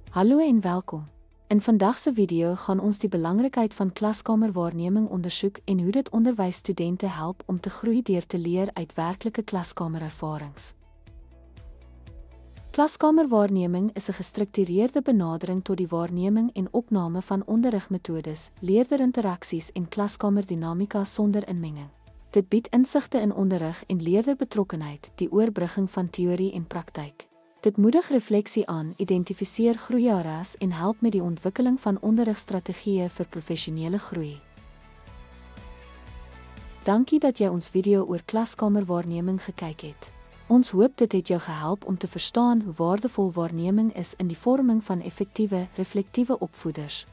Hallo en welkom. In vandag se video gaan ons die belangrikheid van klaskamerwaarneming ondersoek en hoe dit onderwysstudente help om te groei deur te leer uit werklike klaskamerervarings. Klaskamerwaarneming is 'n gestruktureerde benadering tot die waarneming en opname van onderrigmetodes, leerderinteraksies en klaskamerdinamika sonder inmenging. Dit bied insigte in onderrig en leerderbetrokkenheid, die oorbrugging van teorie en praktyk. Dit moedig refleksie aan, identifiseer groeiareas en help met die ontwikkeling van onderrigstrategieë vir professionele groei. Dankie dat jy ons video oor klaskamerwaarneming gekyk het. Ons hoop dit het jou gehelp om te verstaan hoe waardevol waarneming is in die vorming van effektiewe, reflektiewe opvoeders.